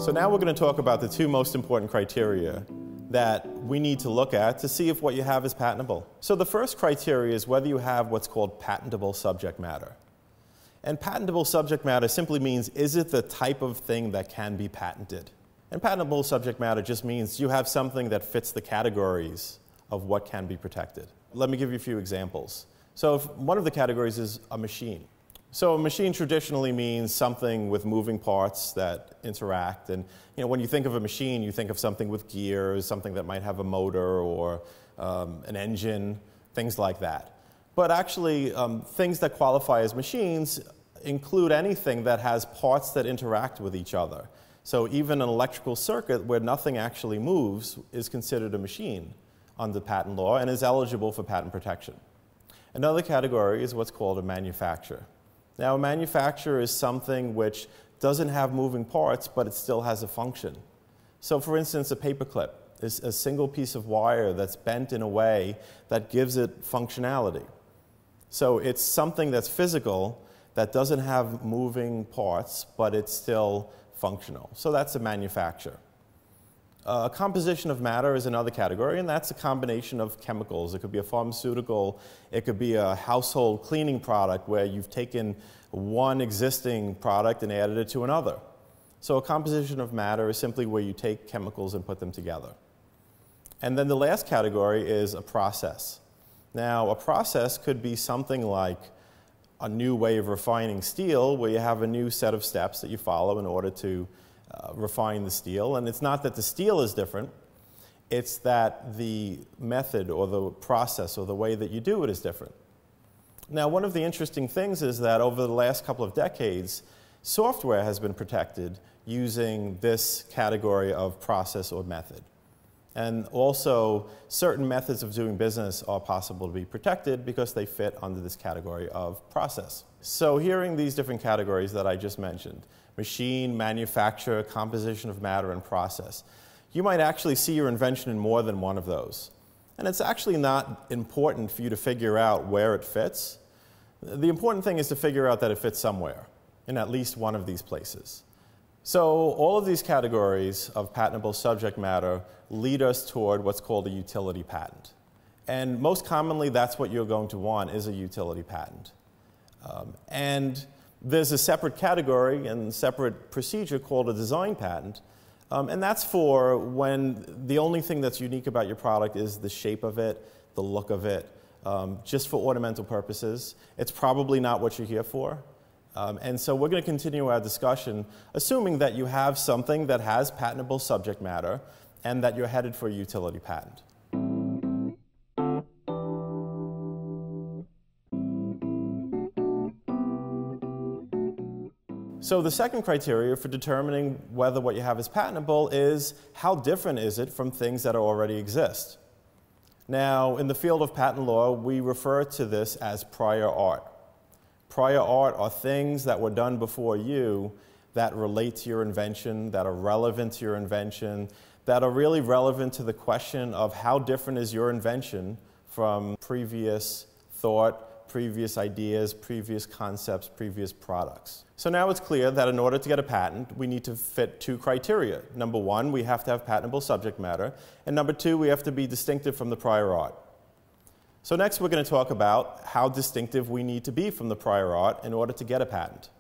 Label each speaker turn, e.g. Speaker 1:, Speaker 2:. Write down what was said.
Speaker 1: So now we're going to talk about the two most important criteria that we need to look at to see if what you have is patentable. So the first criteria is whether you have what's called patentable subject matter. And patentable subject matter simply means, is it the type of thing that can be patented? And patentable subject matter just means you have something that fits the categories of what can be protected. Let me give you a few examples. So one of the categories is a machine. So a machine traditionally means something with moving parts that interact. And when you think of a machine, you think of something with gears, something that might have a motor or an engine, things like that. But actually, things that qualify as machines include anything that has parts that interact with each other. So even an electrical circuit where nothing actually moves is considered a machine under patent law and is eligible for patent protection. Another category is what's called a manufacturer. Now, a manufacturer is something which doesn't have moving parts, but it still has a function. So for instance, a paperclip is a single piece of wire that's bent in a way that gives it functionality. So it's something that's physical that doesn't have moving parts, but it's still functional. So that's a manufacturer. A composition of matter is another category, and that's a combination of chemicals. It could be a pharmaceutical, it could be a household cleaning product where you've taken one existing product and added it to another. So a composition of matter is simply where you take chemicals and put them together. And then the last category is a process. Now, a process could be something like a new way of refining steel, where you have a new set of steps that you follow in order to refine the steel. And it's not that the steel is different, it's that the method or the process or the way that you do it is different. Now, one of the interesting things is that over the last couple of decades, software has been protected using this category of process or method. And also, certain methods of doing business are possible to be protected because they fit under this category of process. So hearing these different categories that I just mentioned, machine, manufacturer, composition of matter, and process, you might actually see your invention in more than one of those. And it's actually not important for you to figure out where it fits. The important thing is to figure out that it fits somewhere, in at least one of these places. So all of these categories of patentable subject matter lead us toward what's called a utility patent. And most commonly, that's what you're going to want, is a utility patent. And there's a separate category and separate procedure called a design patent. And that's for when the only thing that's unique about your product is the shape of it, the look of it, just for ornamental purposes. It's probably not what you're here for. And so we're going to continue our discussion, assuming that you have something that has patentable subject matter and that you're headed for a utility patent. So the second criteria for determining whether what you have is patentable is how different is it from things that already exist. Now, in the field of patent law, we refer to this as prior art. Prior art are things that were done before you that relate to your invention, that are relevant to your invention, that are really relevant to the question of how different is your invention from previous thought, previous ideas, previous concepts, previous products. So now it's clear that in order to get a patent, we need to fit two criteria. Number one, we have to have patentable subject matter, and number two, we have to be distinctive from the prior art. So next we're going to talk about how distinctive we need to be from the prior art in order to get a patent.